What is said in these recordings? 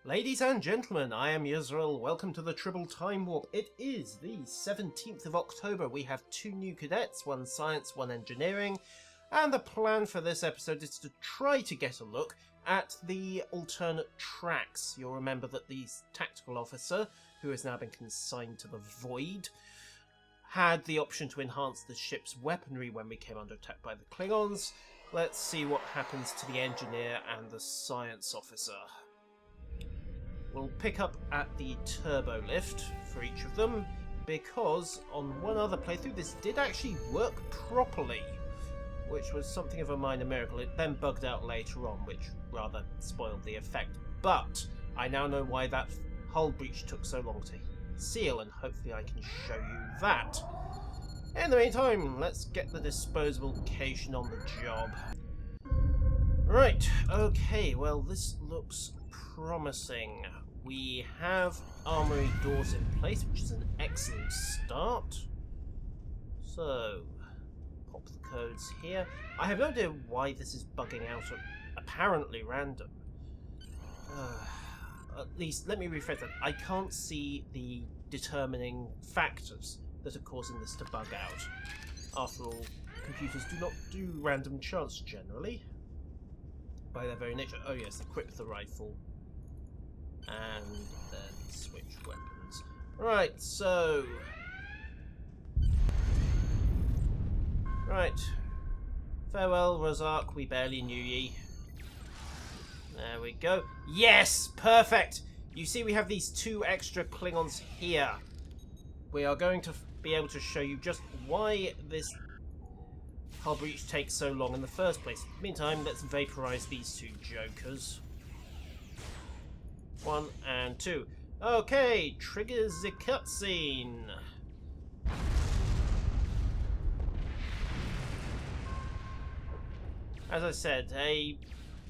Ladies and gentlemen, I am Yisrael. Welcome to the Tribble Timewarp. It is the 17th of October. We have two new cadets, one science, one engineering, and the plan for this episode is to try to get a look at the alternate tracks. You'll remember that the tactical officer, who has now been consigned to the Void, had the option to enhance the ship's weaponry when we came under attack by the Klingons. Let's see what happens to the engineer and the science officer. We'll pick up at the turbo lift for each of them, because on one other playthrough this did actually work properly, which was something of a minor miracle. It then bugged out later on, which rather spoiled the effect. But I now know why that hull breach took so long to seal, and hopefully I can show you that. In the meantime, let's get the disposable cation on the job. Right, okay, well this looks promising. We have armory doors in place, which is an excellent start. So, pop the codes here. I have no idea why this is bugging out at apparently random. At least, let me rephrase that. I can't see the determining factors that are causing this to bug out. After all, computers do not do random chance generally, by their very nature. Oh yes, equip the rifle. And then switch weapons. Right, so... Right. Farewell, Rozark, we barely knew ye. There we go. Yes! Perfect! You see we have these two extra Klingons here. We are going to be able to show you just why this hull breach takes so long in the first place. Meantime, let's vaporize these two jokers. 1 and 2. Okay, triggers the cutscene. As I said, a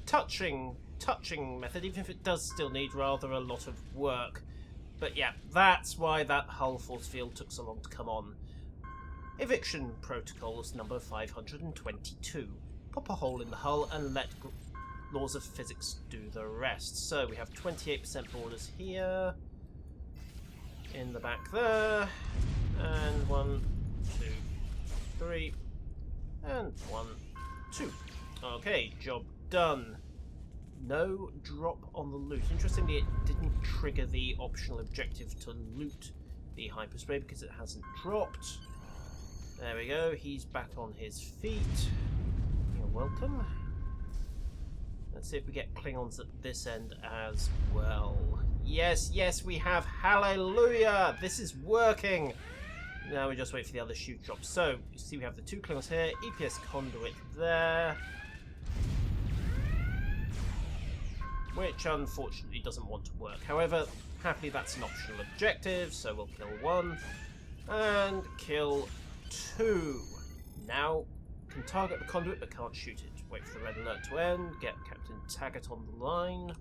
touching method, even if it does still need rather a lot of work. But yeah, that's why that hull force field took so long to come on. Eviction protocols number 522. Pop a hole in the hull and let laws of physics do the rest. So we have 28% borders here, in the back there, and 1, 2, 3, and 1, 2. Okay, job done. No drop on the loot. Interestingly, it didn't trigger the optional objective to loot the hyperspray because it hasn't dropped. There we go, he's back on his feet. You're welcome. Let's see if we get Klingons at this end as well. Yes, yes, we have. Hallelujah! This is working! Now we just wait for the other shoot drop. So, you see we have the two Klingons here, EPS conduit there, which unfortunately doesn't want to work. However, happily that's an optional objective, so we'll kill 1 and kill 2. Now, can target the conduit but can't shoot it. Wait for the red alert to end, get Captain Taggart on the line.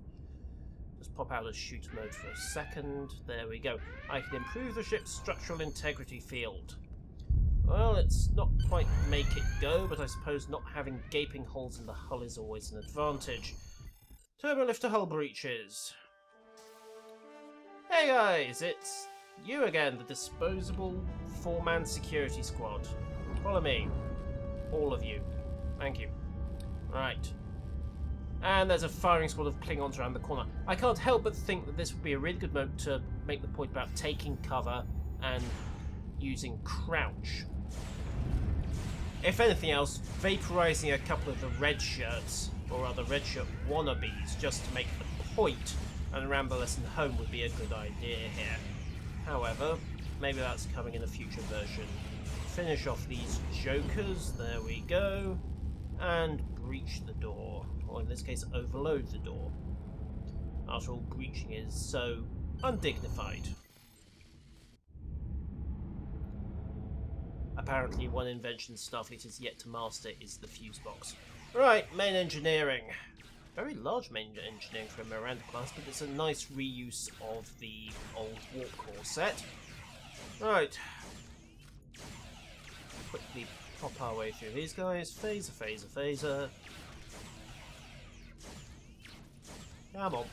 Just pop out of shoot mode for a second. There we go. I can improve the ship's structural integrity field. Well, it's not quite make it go, but I suppose not having gaping holes in the hull is always an advantage. Turbo lifter hull breaches. Hey guys, it's you again, the disposable 4-man security squad. Follow me. All of you. Thank you. Right. And there's a firing squad of Klingons around the corner. I can't help but think that this would be a really good moment to make the point about taking cover and using crouch. If anything else, vaporizing a couple of the red shirts, or other red shirt wannabes, just to make the point and ramble us home would be a good idea here. However, maybe that's coming in a future version. Finish off these jokers, there we go, and breach the door, or in this case overload the door. After all, breaching is so undignified. Apparently one invention Starfleet has yet to master is the fuse box. Right, main engineering. Very large main engineering for a Miranda class, but it's a nice reuse of the old warp core set. Right. Quickly pop our way through these guys. Phaser, phaser, phaser. Come on.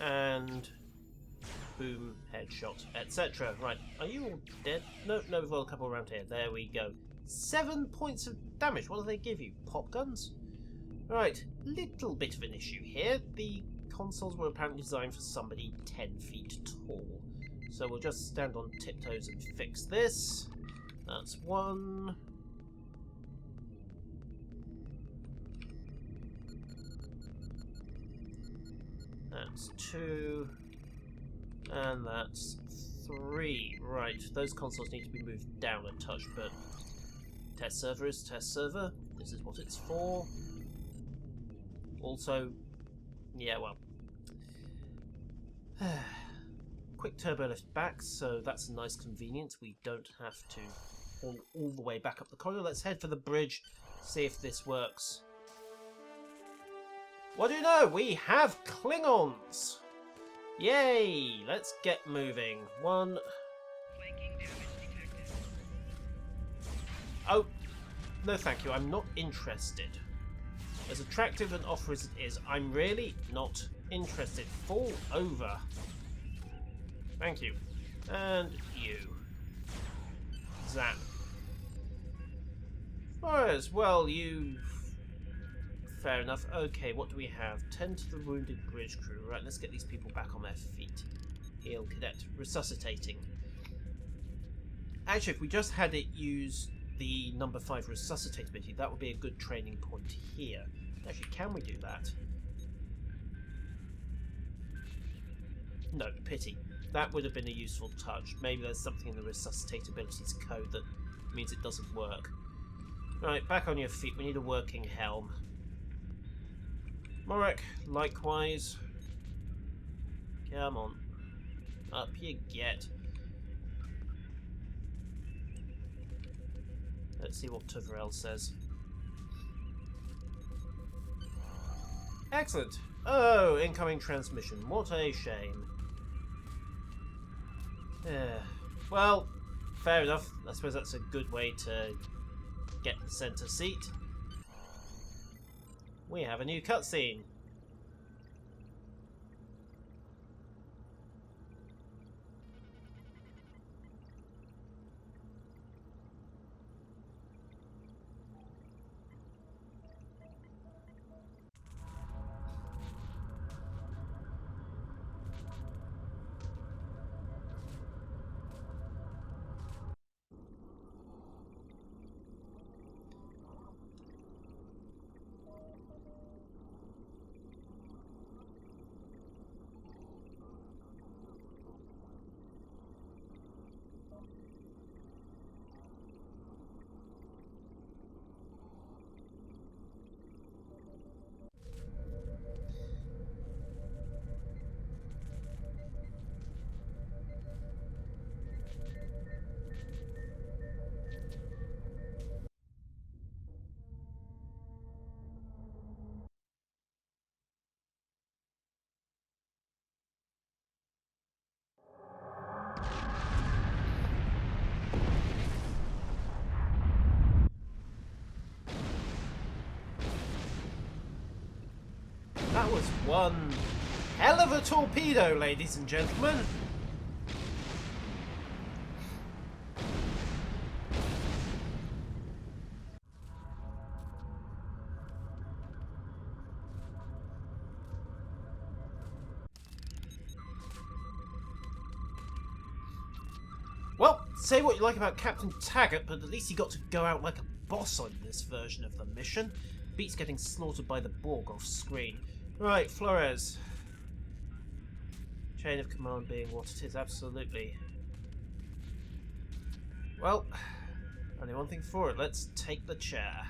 And boom, headshot, etc. Right, are you all dead? No, no, we've got a couple around here. There we go. 7 points of damage. What do they give you? Pop guns? Right, little bit of an issue here. The consoles were apparently designed for somebody 10 feet tall. So we'll just stand on tiptoes and fix this. That's one. That's two. And that's three. Right, those consoles need to be moved down a touch, but test server is test server. This is what it's for. Also, yeah, well. Quick turbo lift back, so that's a nice convenience. We don't have to haul all the way back up the corridor. Let's head for the bridge, see if this works. What do you know? We have Klingons! Yay! Let's get moving. One. Oh, no thank you. I'm not interested. As attractive an offer as it is, I'm really not interested. Fall over. Thank you. And you. Zap. Alright, well, you... Fair enough. Okay, what do we have? Tend to the wounded bridge crew. Right, let's get these people back on their feet. Heal cadet. Resuscitating. Actually, if we just had it use the number 5 resuscitate ability, that would be a good training point here. Actually, can we do that? No, pity. That would have been a useful touch. Maybe there's something in the resuscitate abilities code that means it doesn't work. Right, back on your feet. We need a working helm. Morek, likewise. Come on. Up you get. Let's see what Tuverell says. Excellent. Oh, incoming transmission. What a shame. Well, fair enough. I suppose that's a good way to get the centre seat. We have a new cutscene. That was one hell of a torpedo, ladies and gentlemen. Well, say what you like about Captain Taggart, but at least he got to go out like a boss on this version of the mission. Beats getting slaughtered by the Borg off screen. Right, Flores. Chain of command being what it is, absolutely. Well, only one thing for it. Let's take the chair.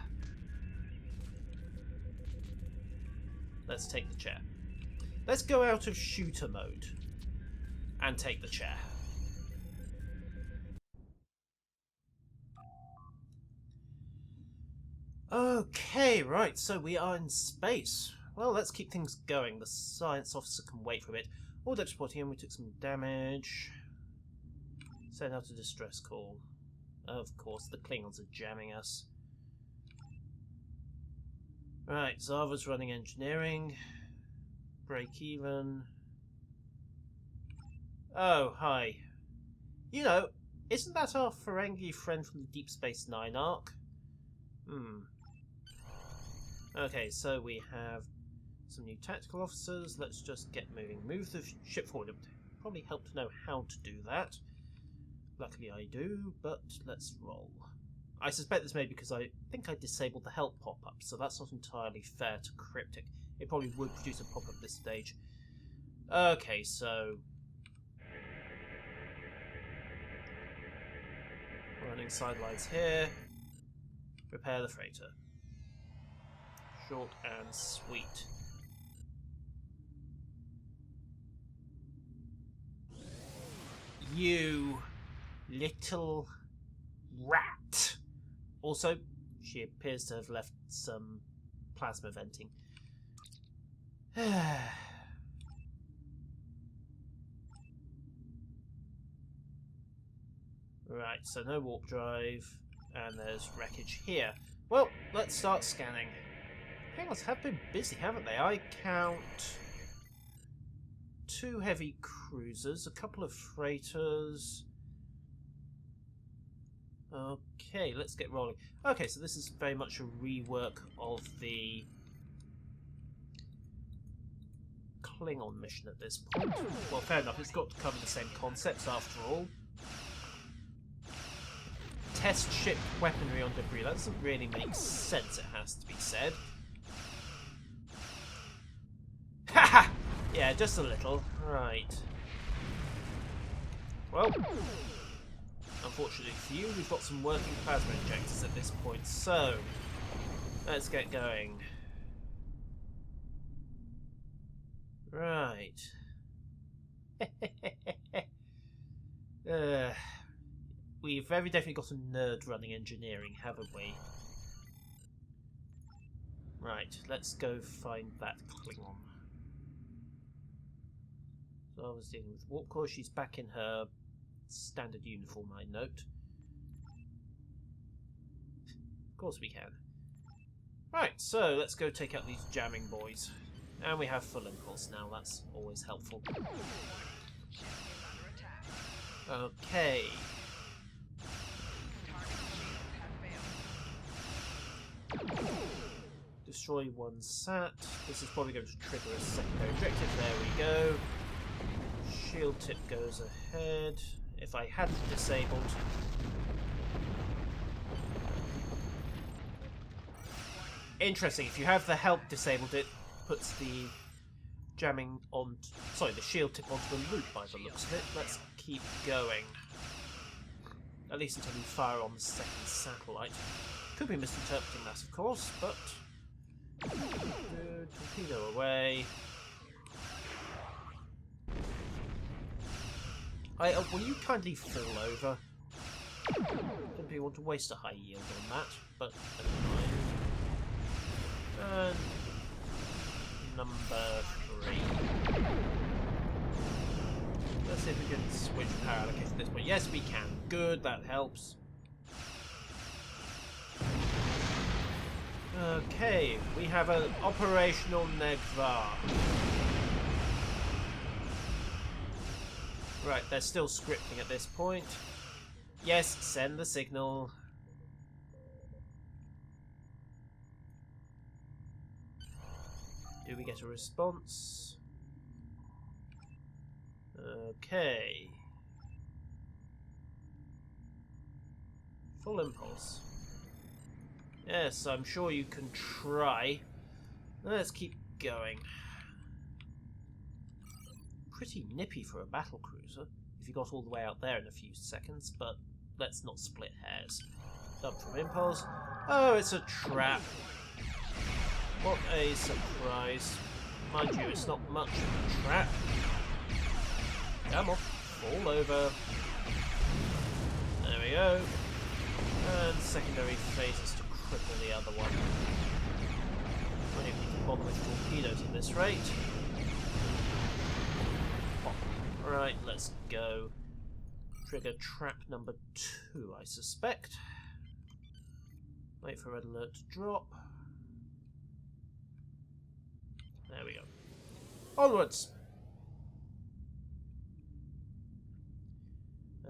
Let's take the chair. Let's go out of shooter mode and take the chair. Okay, right, so we are in space. Well, let's keep things going. The science officer can wait for a bit. All depth reporting in, we took some damage. Send out a distress call. Of course, the Klingons are jamming us. Right, Zava's running engineering. Break even. Oh, hi. You know, isn't that our Ferengi friend from the Deep Space Nine arc? Okay, so we have some new tactical officers. Let's just get moving. Move the ship forward. It would probably help to know how to do that. Luckily I do, but let's roll. I suspect this may be because I think I disabled the help pop-up, so that's not entirely fair to Cryptic. It probably would produce a pop-up at this stage. Okay, so... running sidelines here. Repair the freighter. Short and sweet. You little rat! Also, she appears to have left some plasma venting. Right, so no warp drive, and there's wreckage here. Well, let's start scanning. Things have been busy, haven't they? I count 2 heavy cruisers, a couple of freighters. Okay, let's get rolling. Okay, so this is very much a rework of the Klingon mission at this point. Well, fair enough, it's got to cover the same concepts after all. Test ship weaponry on debris. That doesn't really make sense, it has to be said. Haha! Yeah, just a little. Right. Well, unfortunately for you, we've got some working plasma injectors at this point, so let's get going. Right. We've very definitely got a nerd running engineering, haven't we? Right, let's go find that Klingon. So I was dealing with warp core. She's back in her standard uniform, I note. Of course we can. Right, so let's go take out these jamming boys. And we have full impulse now, that's always helpful. Okay. Destroy 1 sat. This is probably going to trigger a secondary objective. There we go. Shield tip goes ahead. If I hadn't disabled... Interesting, if you have the help disabled, it puts the jamming on... Sorry, the shield tip onto the loop by the looks of it. Let's keep going. At least until we fire on the second satellite. Could be misinterpreting that, of course, but... Torpedo away. Will you kindly fall over? Don't really want to waste a high yield on that, but never mind. And number 3. Let's see if we can switch power allocation at this point. Yes, we can. Good, that helps. Okay, we have an operational Negvar. Right, they're still scripting at this point. Yes, send the signal. Do we get a response? Okay. Full impulse. Yes, I'm sure you can try. Let's keep going. Pretty nippy for a battle cruiser, if you got all the way out there in a few seconds, but let's not split hairs. Up from impulse. Oh, it's a trap. What a surprise. Mind you, it's not much of a trap. Come on, fall over. There we go. And secondary phase is to cripple the other one. I don't even need to bother with torpedoes at this rate. Pop. Right, let's go. Trigger trap number 2, I suspect. Wait for red alert to drop. There we go. Onwards!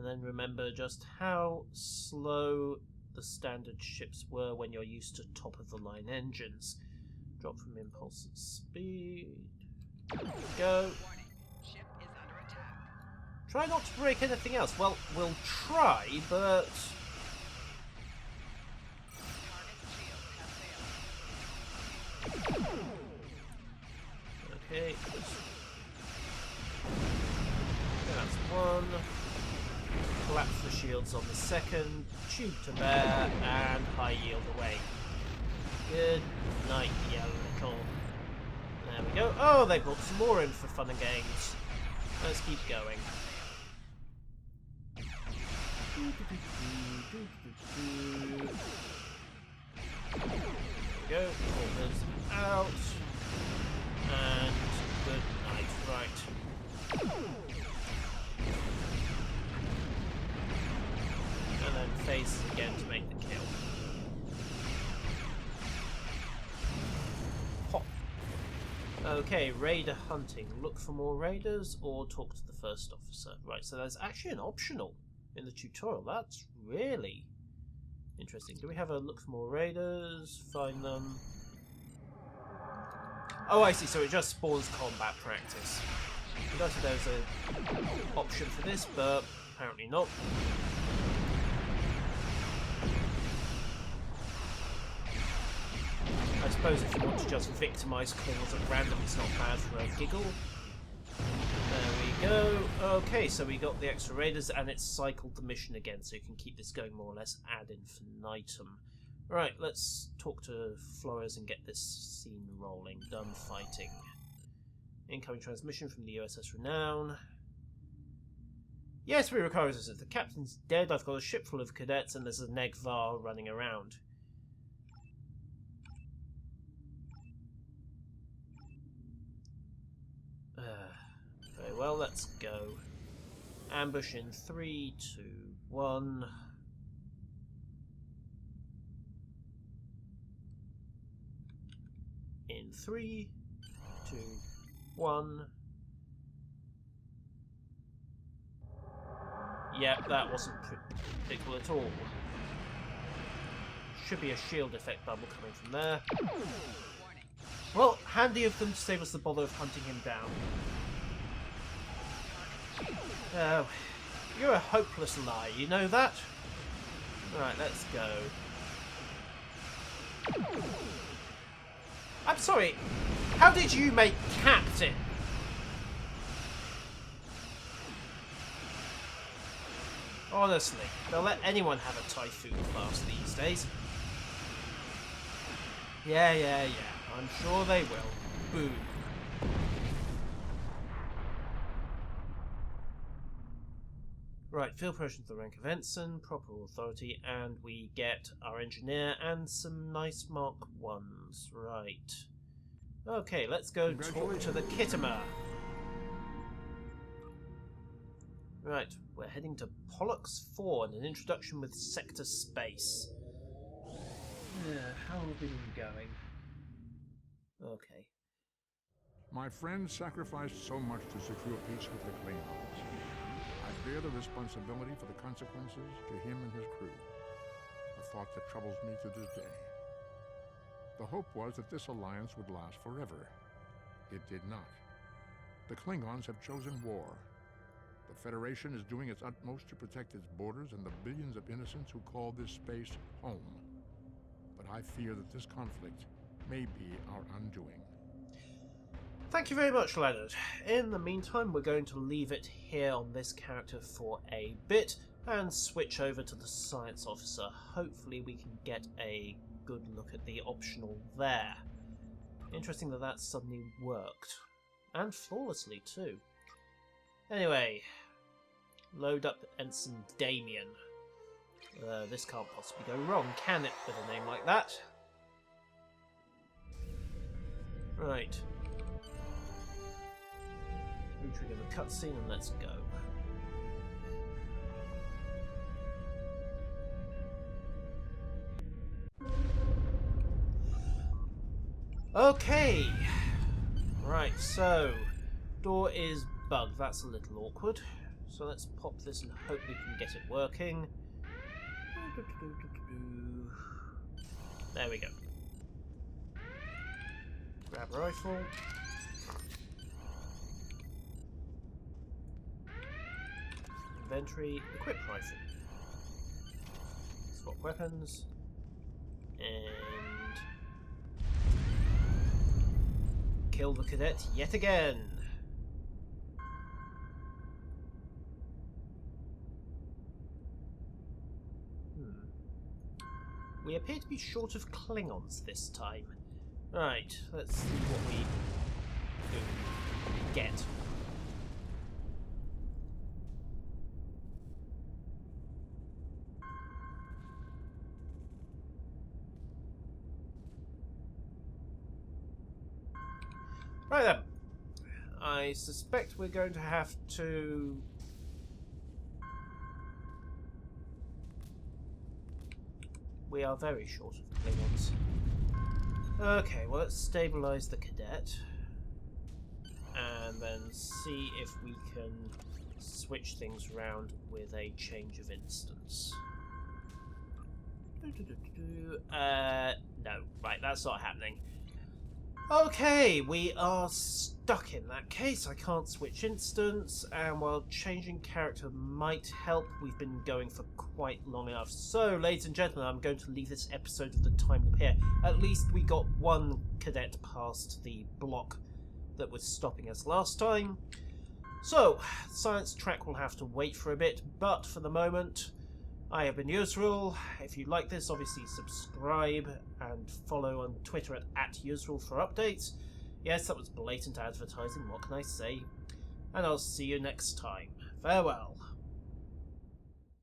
And then remember just how slow the standard ships were when you're used to top-of-the-line engines. Drop from impulse at speed. There we go. Ship is under attack. Try not to break anything else. Well, we'll try, but... Target shield has failed. Okay. That's one. Collapse the shields on the second. Tube to bear, and high yield away. Good night, you little... There we go. Oh, they brought some more in for fun and games. Let's keep going. There we go. Orders out. And good night. Right. And then phases again to make the kill. Pop. Okay, raider hunting. Look for more raiders or talk to the first officer. Right, so there's actually an optional in the tutorial. That's really interesting. Do we have a look for more raiders? Find them. Oh, I see. So it just spawns combat practice. I noticed there's an option for this, but apparently not. I suppose if you want to just victimise calls at random, it's not bad for a giggle. There we go. Okay, so we got the extra raiders, and it's cycled the mission again, so you can keep this going more or less ad infinitum. Right, let's talk to Flores and get this scene rolling. Done fighting. Incoming transmission from the USS Renown. Yes, we recover this. The captain's dead. I've got a ship full of cadets, and there's a Negvar running around. Very well, let's go. Ambush in 3, 2, 1. In 3, 2, 1. Yep, that wasn't predictable at all. Should be a shield effect bubble coming from there. Well, handy of them to save us the bother of hunting him down. You're a hopeless lie, you know that? Right, let's go. I'm sorry, how did you make captain? Honestly, they'll let anyone have a Typhoon class these days. Yeah, I'm sure they will. Boom. Right, field promotion to the rank of ensign, proper authority, and we get our engineer and some nice Mark 1s. Right. Okay, let's go talk to the Kittimer. Right, we're heading to Pollux 4 and an introduction with Sector Space. How have we been going? Okay. My friend sacrificed so much to secure peace with the Klingons. I bear the responsibility for the consequences to him and his crew. A thought that troubles me to this day. The hope was that this alliance would last forever. It did not. The Klingons have chosen war. The Federation is doing its utmost to protect its borders and the billions of innocents who call this space home. But I fear that this conflict may be our undoing. Thank you very much, Leonard. In the meantime, we're going to leave it here on this character for a bit and switch over to the science officer. Hopefully we can get a good look at the optional there. Interesting that that suddenly worked. And flawlessly, too. Anyway, load up Ensign Damien. This can't possibly go wrong, can it, with a name like that? Right. Retrigger the cutscene and let's go. Okay. Right, so door is bugged. That's a little awkward. So let's pop this and hope we can get it working. There we go. Grab rifle. Inventory, equip rifle. Swap weapons. And kill the cadet yet again. We appear to be short of Klingons this time. Right, let's see what we get. Right then, I suspect we're going to have to... We are very short of Klingons. Okay, well let's stabilise the cadet. And then see if we can switch things around with a change of instance. No, right, that's not happening. Okay, we are stuck in that case. I can't switch instance, and while changing character might help, we've been going for quite long enough. So, ladies and gentlemen, I'm going to leave this episode of the Time Warp here. At least we got one cadet past the block that was stopping us last time. So, science track will have to wait for a bit, but for the moment, I have been Yusrul. If you like this, obviously subscribe and follow on Twitter at Yusrul for updates. Yes, that was blatant advertising, what can I say? And I'll see you next time. Farewell.